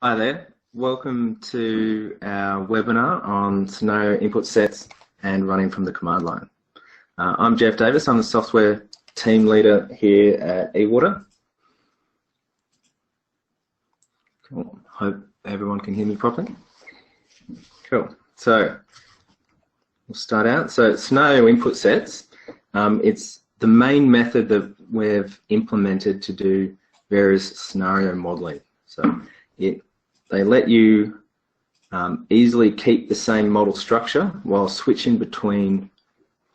Hi there, welcome to our webinar on scenario input sets and running from the command line. I'm Geoff Davis, I'm the software team leader here at eWater. Cool. Hope everyone can hear me properly. Cool, so we'll start out. So scenario input sets, it's the main method that we've implemented to do various scenario modeling. So they let you easily keep the same model structure while switching between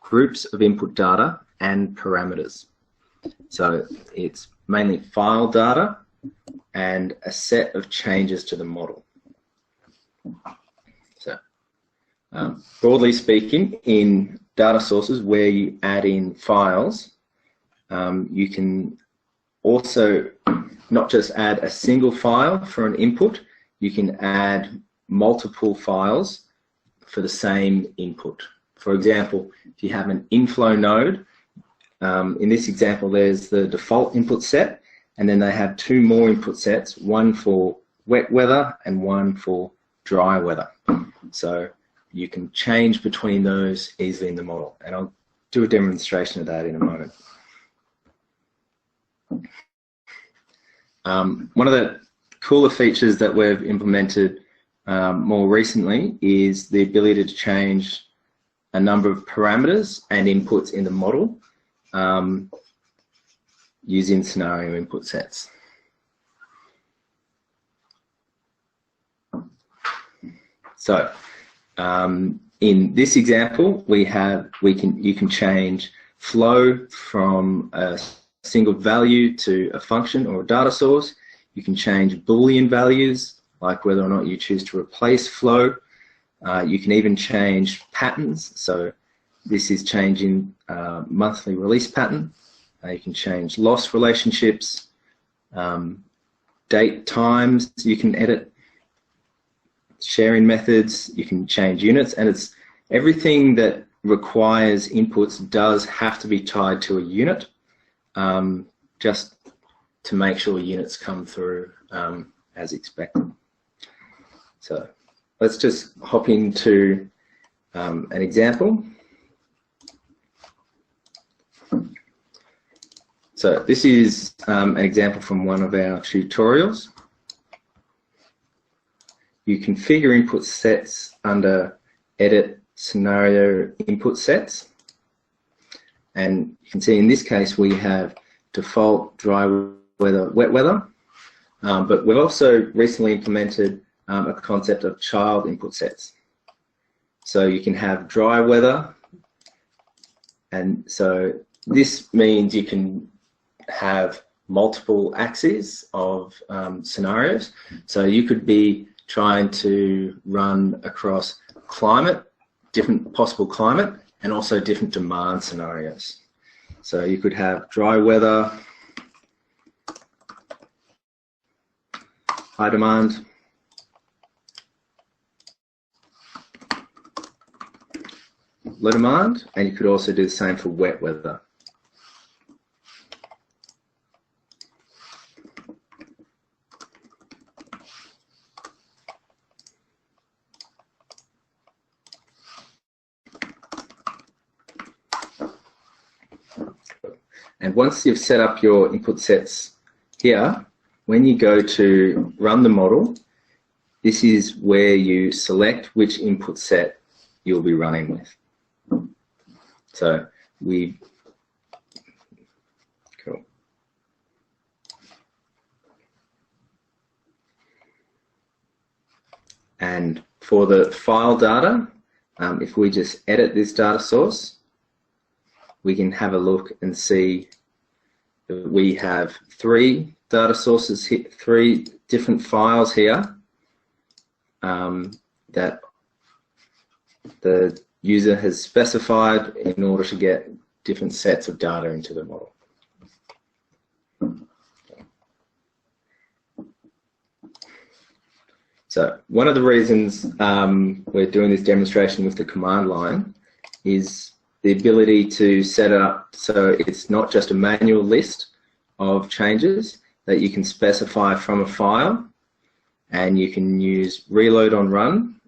groups of input data and parameters. So it's mainly file data and a set of changes to the model. So broadly speaking, in data sources where you add in files, you can also not just add a single file for an input, you can add multiple files for the same input. For example, if you have an inflow node, in this example there's the default input set, and then they have two more input sets, one for wet weather and one for dry weather. So you can change between those easily in the model, and I'll do a demonstration of that in a moment. One of the cooler features that we've implemented more recently is the ability to change a number of parameters and inputs in the model using scenario input sets. So in this example, you can change flow from a single value to a function or a data source. You can change Boolean values, like whether or not you choose to replace flow. You can even change patterns. So this is changing monthly release pattern. You can change loss relationships, date times you can edit, sharing methods, you can change units, and it's everything that requires inputs does have to be tied to a unit, just to make sure units come through as expected. So let's just hop into an example. So this is an example from one of our tutorials. You configure input sets under Edit Scenario Input Sets. And you can see in this case we have default dry weather, wet weather, but we've also recently implemented a concept of child input sets. So you can have dry weather, and so this means you can have multiple axes of scenarios. So you could be trying to run across climate, different possible climate, and also different demand scenarios. So you could have dry weather, high demand, low demand, and you could also do the same for wet weather. And once you've set up your input sets here, when you go to run the model, this is where you select which input set you'll be running with. So cool. And for the file data, if we just edit this data source, we can have a look and see that we have three data sources here, three different files here that the user has specified in order to get different sets of data into the model. So one of the reasons we're doing this demonstration with the command line is the ability to set it up so it's not just a manual list of changes that you can specify from a file, and you can use reload on run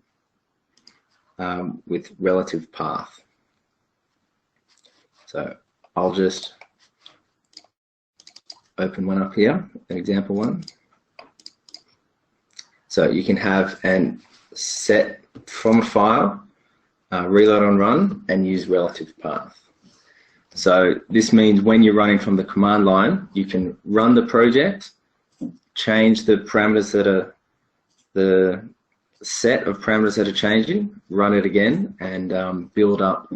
with relative path. So I'll just open one up here, an example one. So you can have an set from a file, reload on run, and use relative path. So this means when you're running from the command line, you can run the project, change the parameters that are the set of parameters that are changing, run it again, and build up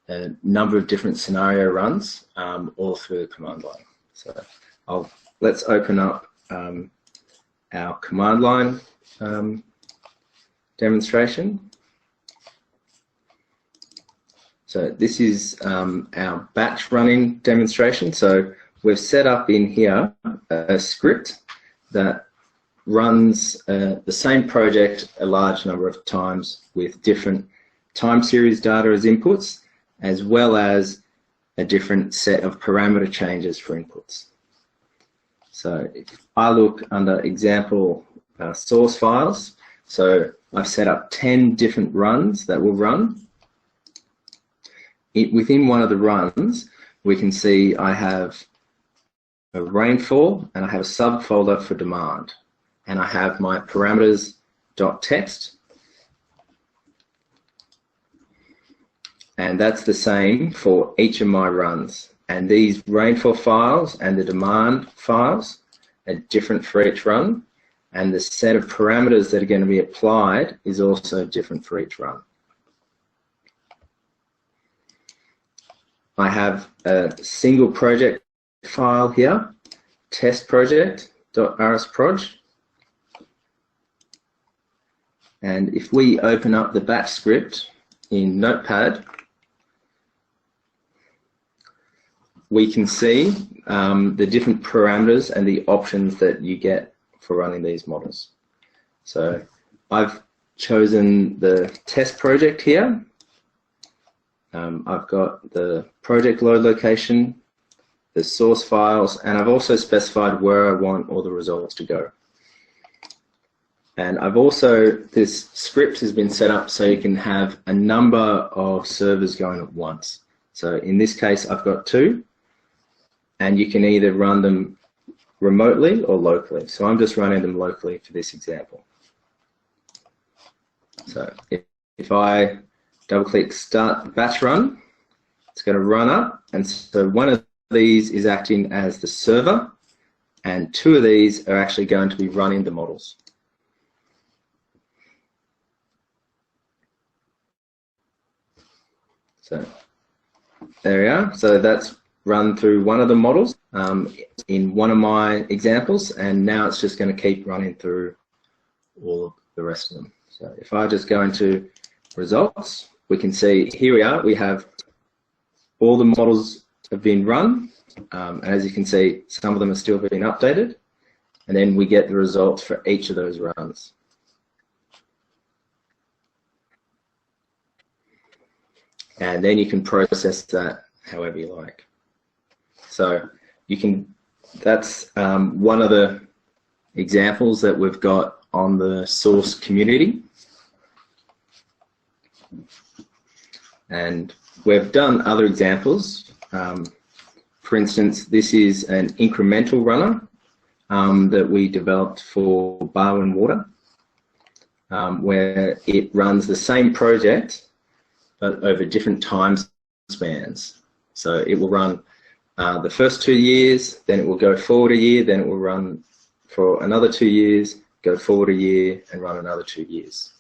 a number of different scenario runs all through the command line. So let's open up our command line demonstration. So this is our batch running demonstration. So we've set up in here a script that runs the same project a large number of times with different time series data as inputs, as well as a different set of parameter changes for inputs. So if I look under example source files, so I've set up 10 different runs that will run. Within one of the runs, we can see I have a rainfall and I have a subfolder for demand, and I have my parameters.text, and that's the same for each of my runs. And these rainfall files and the demand files are different for each run, and the set of parameters that are going to be applied is also different for each run. I have a single project file here, test project.rsproj. And if we open up the batch script in Notepad, we can see the different parameters and the options that you get for running these models. So I've chosen the test project here. I've got the project load location, the source files, and I've also specified where I want all the results to go. And I've also, this script has been set up so you can have a number of servers going at once. So in this case, I've got 2, and you can either run them remotely or locally. So I'm just running them locally for this example. So if I double-click Start Batch Run, it's going to run up, and so one of these is acting as the server, and 2 of these are actually going to be running the models. So there we are. So that's run through one of the models in one of my examples, and now it's just going to keep running through all of the rest of them. So if I just go into results, we can see here we are. We have all the models have been run, and as you can see, some of them are still being updated, and then we get the results for each of those runs. And then you can process that however you like. So you can, that's one of the examples that we've got on the source community. And we've done other examples. For instance, this is an incremental runner that we developed for Barwon Water, where it runs the same project but over different time spans. So it will run the first 2 years, then it will go forward a year, then it will run for another 2 years, go forward a year, and run another 2 years.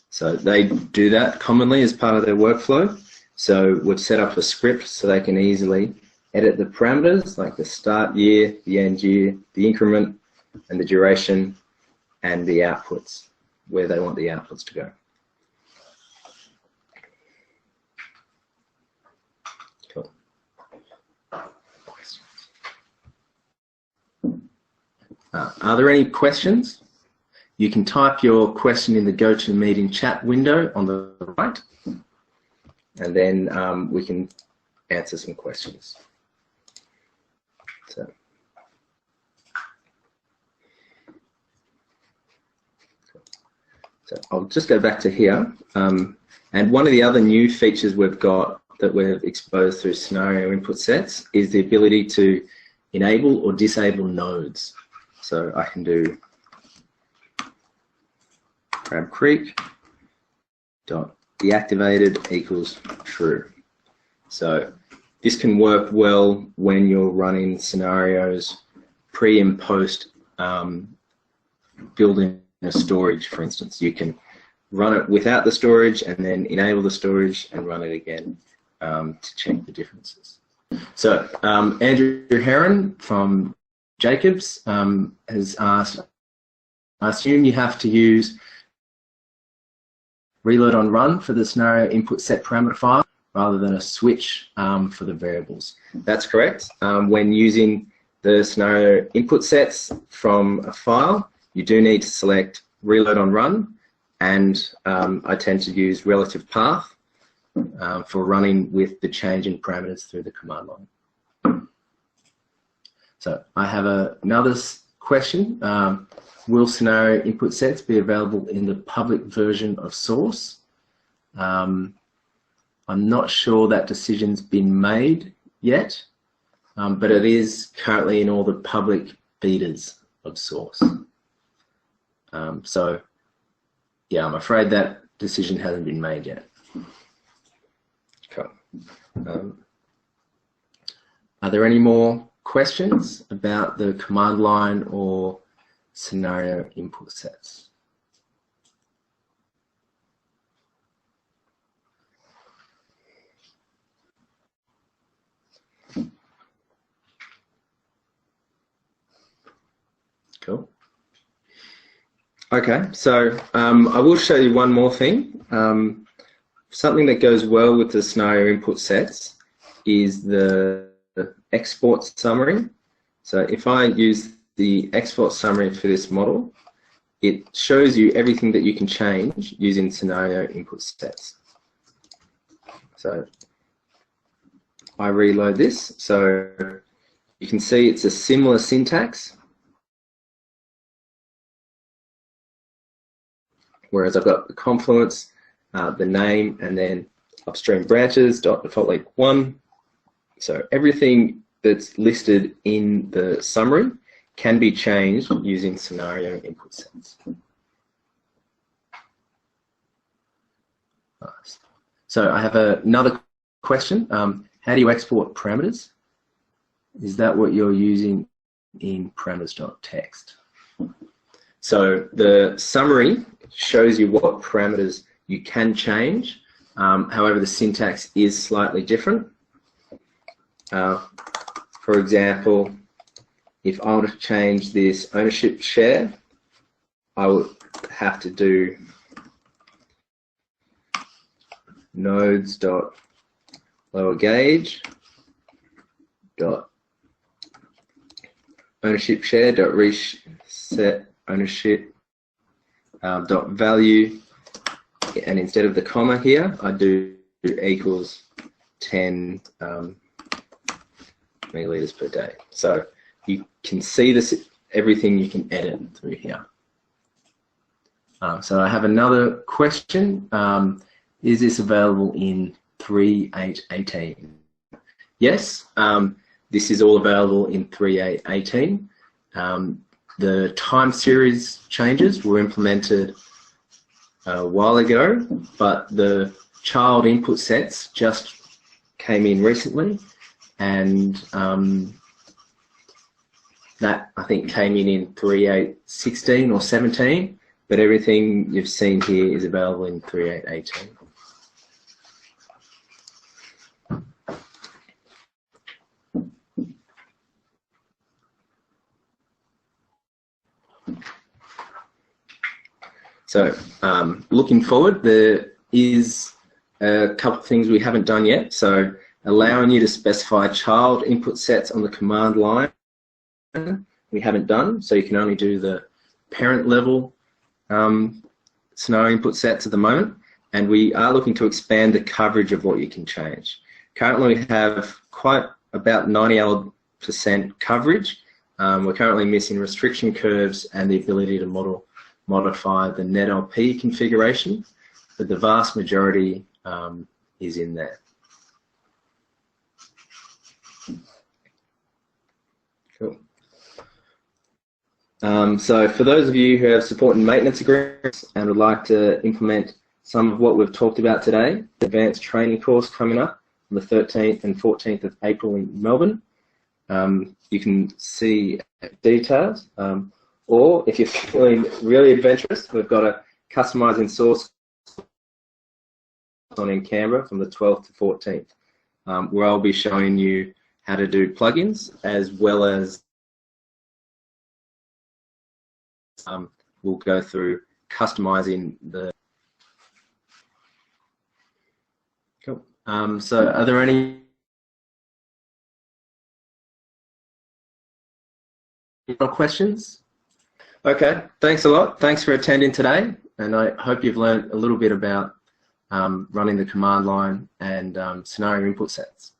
So they do that commonly as part of their workflow. So we've set up a script so they can easily edit the parameters like the start year, the end year, the increment, and the duration, and the outputs, where they want the outputs to go. Cool. Are there any questions? You can type your question in the GoToMeeting chat window on the right, and then we can answer some questions. So, So I'll just go back to here. And one of the other new features we've got that we've exposed through scenario input sets is the ability to enable or disable nodes. So I can do Crab Creek dot deactivated equals true. So this can work well when you're running scenarios pre and post building a storage, for instance. You can run it without the storage and then enable the storage and run it again to check the differences. So Andrew Heron from Jacobs has asked, I assume you have to use reload on run for the scenario input set parameter file rather than a switch for the variables. That's correct. When using the scenario input sets from a file, you do need to select reload on run, and I tend to use relative path for running with the change in parameters through the command line. So I have another question. Will scenario input sets be available in the public version of source? I'm not sure that decision's been made yet, but it is currently in all the public betas of source. So yeah, I'm afraid that decision hasn't been made yet. Cool. Are there any more questions about the command line or scenario input sets? Cool. Okay, so I will show you one more thing. Something that goes well with the scenario input sets is the export summary. So if I use the export summary for this model, it shows you everything that you can change using scenario input sets. So I reload this, so you can see it's a similar syntax, whereas I've got the confluence, the name, and then upstream branches, default link 1. So everything that's listed in the summary can be changed using scenario input sets. So I have another question. How do you export parameters? Is that what you're using in parameters.txt? So the summary shows you what parameters you can change. However, the syntax is slightly different. For example, if I were to change this ownership share, I would have to do nodes dot lower gauge dot ownership share dot reset ownership dot value, and instead of the comma here, I do equals 10 milliliters per day. So you can see this, everything you can edit through here. So I have another question. Is this available in 3.8.18? Yes, this is all available in 3.8.18. The time series changes were implemented a while ago, but the child input sets just came in recently, and that I think came in 3.8.16 or 17, but everything you've seen here is available in 3.8.18. So looking forward, there is a couple of things we haven't done yet. So allowing you to specify child input sets on the command line, we haven't done. So you can only do the parent level scenario input sets at the moment. And we are looking to expand the coverage of what you can change. Currently we have quite about 90% coverage. We're currently missing restriction curves and the ability to model modify the NetLP configuration, but the vast majority is in there. Cool. So for those of you who have support and maintenance agreements and would like to implement some of what we've talked about today, the advanced training course coming up on the 13th and 14th of April in Melbourne. You can see details, or if you're feeling really adventurous, we've got a customizing source on in Canberra from the 12th to 14th, where I'll be showing you how to do plugins, as well as we'll go through customizing the. Cool. So are there any questions? Okay, thanks a lot. Thanks for attending today, and I hope you've learned a little bit about running the command line and scenario input sets.